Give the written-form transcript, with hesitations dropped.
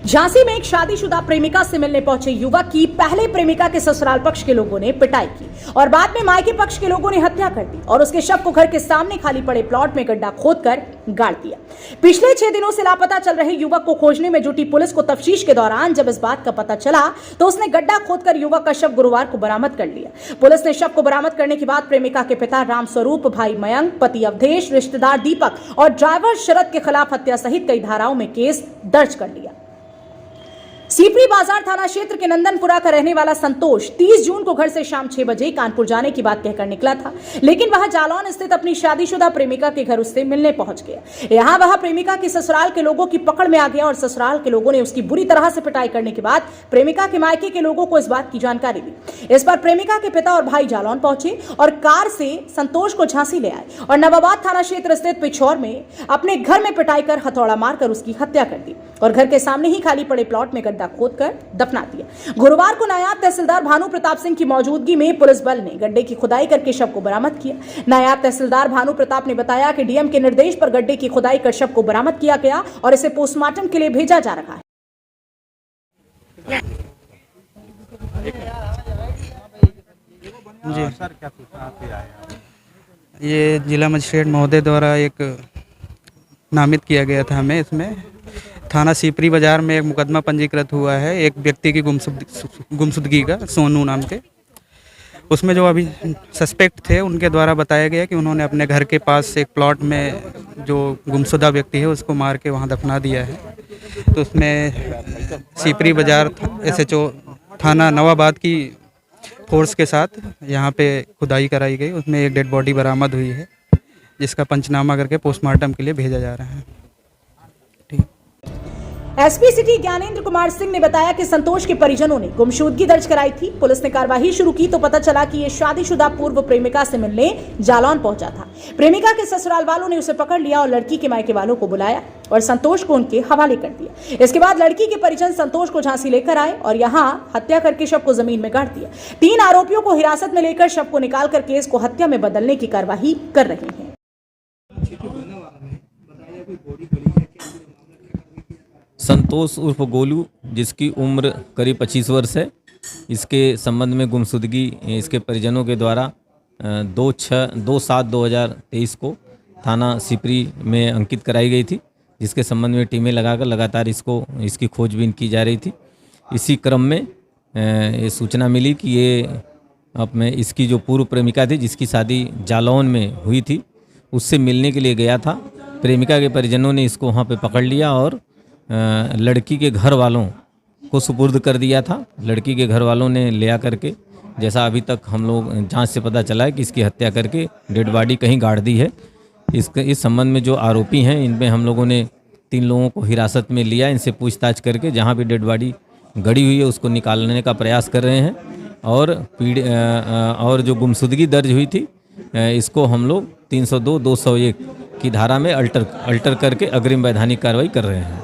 झांसी में एक शादीशुदा प्रेमिका से मिलने पहुंचे युवक की पहले प्रेमिका के ससुराल पक्ष के लोगों ने पिटाई की और बाद में मायके पक्ष के लोगों ने हत्या कर दी और उसके शव को घर के सामने खाली पड़े प्लॉट में गड्ढा खोदकर गाड़ दिया। पिछले 6 दिनों से लापता चल रहे युवक को खोजने में जुटी पुलिस को तफ्तीश के दौरान जब इस बात का पता चला तो उसने गड्ढा खोदकर युवक का शव गुरुवार को बरामद कर लिया। पुलिस ने शव को बरामद करने के बाद प्रेमिका के पिता रामस्वरूप, भाई मयंक, पति अवधेश, रिश्तेदार दीपक और ड्राइवर शरद के खिलाफ हत्या सहित कई धाराओं में केस दर्ज कर लिया। सीपरी बाजार थाना क्षेत्र के नंदनपुरा का रहने वाला संतोष 30 जून को घर से शाम 6 बजे कानपुर जाने की बात कहकर निकला था, लेकिन वह जालौन स्थित अपनी शादीशुदा प्रेमिका के घर उससे मिलने पहुंच गया। यहां वह प्रेमिका की ससुराल के लोगों की पकड़ में आ गया और ससुराल के लोगों ने उसकी बुरी तरह से पिटाई करने के बाद प्रेमिका के मायके के लोगों को इस बात की जानकारी दी। इस पर प्रेमिका के पिता और भाई जालौन पहुंचे और कार से संतोष को झांसी ले आए और नवाबाद थाना क्षेत्र स्थित पिछौर में अपने घर में पिटाई कर हथौड़ा मारकर उसकी हत्या कर दी और घर के सामने ही खाली पड़े प्लॉट में गड्ढा खोदकर दफना दिया। गुरुवार को नायब तहसीलदार भानु प्रताप सिंह की मौजूदगी में पुलिस बल ने गड्ढे की खुदाई करके शव को बरामद किया। नायब तहसीलदार भानु प्रताप ने बताया कि डीएम के निर्देश पर गड्ढे की खुदाई कर शव को बरामद किया गया और इसे पोस्टमार्टम के लिए भेजा जा रहा है। जी सर, क्या सूचना आपके आए? ये जिला मजिस्ट्रेट महोदय द्वारा एक नामित किया गया था हमें। इसमें थाना सीपरी बाजार में एक मुकदमा पंजीकृत हुआ है एक व्यक्ति की गुमशुदगी का, सोनू नाम के। उसमें जो अभी सस्पेक्ट थे उनके द्वारा बताया गया कि उन्होंने अपने घर के पास एक प्लॉट में जो गुमशुदा व्यक्ति है उसको मार के वहां दफना दिया है। तो उसमें सीपरी बाजार SHO थाना नवाबाद की फोर्स के साथ यहाँ पे खुदाई कराई गई। उसमें एक डेड बॉडी बरामद हुई है जिसका पंचनामा करके पोस्टमार्टम के लिए भेजा जा रहा है। एसपी सिटी ज्ञानेंद्र कुमार सिंह ने बताया कि संतोष के परिजनों ने गुमशुदगी दर्ज कराई थी। पुलिस ने कार्रवाई शुरू की तो पता चला कि ये शादीशुदा पूर्व प्रेमिका से मिलने जालौन पहुंचा था। प्रेमिका के ससुराल वालों ने उसे पकड़ लिया और लड़की के मायके वालों को बुलाया और संतोष को उनके हवाले कर दिया। इसके बाद लड़की के परिजन संतोष को झांसी लेकर आए और यहां हत्या करके शव को जमीन में गाड़ दिया। 3 आरोपियों को हिरासत में लेकर शव को निकालकर केस को हत्या में बदलने की कार्रवाई कर रहे हैं। संतोष उर्फ गोलू, जिसकी उम्र करीब 25 वर्ष है, इसके संबंध में गुमशुदगी इसके परिजनों के द्वारा 2/7/2023 को थाना सिपरी में अंकित कराई गई थी, जिसके संबंध में टीमें लगाकर लगातार इसकी खोजबीन की जा रही थी। इसी क्रम में ये सूचना मिली कि ये अपने इसकी जो पूर्व प्रेमिका थी जिसकी शादी जालौन में हुई थी उससे मिलने के लिए गया था। प्रेमिका के परिजनों ने इसको वहाँ पे पकड़ लिया और लड़की के घर वालों को सुपुर्द कर दिया था। लड़की के घर वालों ने ले आ करके, जैसा अभी तक हम लोग जांच से पता चला है कि इसकी हत्या करके डेड बॉडी कहीं गाड़ दी है। इस संबंध में जो आरोपी हैं इनमें हम लोगों ने 3 लोगों को हिरासत में लिया। इनसे पूछताछ करके जहां भी डेड बॉडी गड़ी हुई है उसको निकालने का प्रयास कर रहे हैं और जो गुमशुदगी दर्ज हुई थी इसको हम लोग 302, 201 की धारा में अल्टर करके अग्रिम वैधानिक कार्रवाई कर रहे हैं।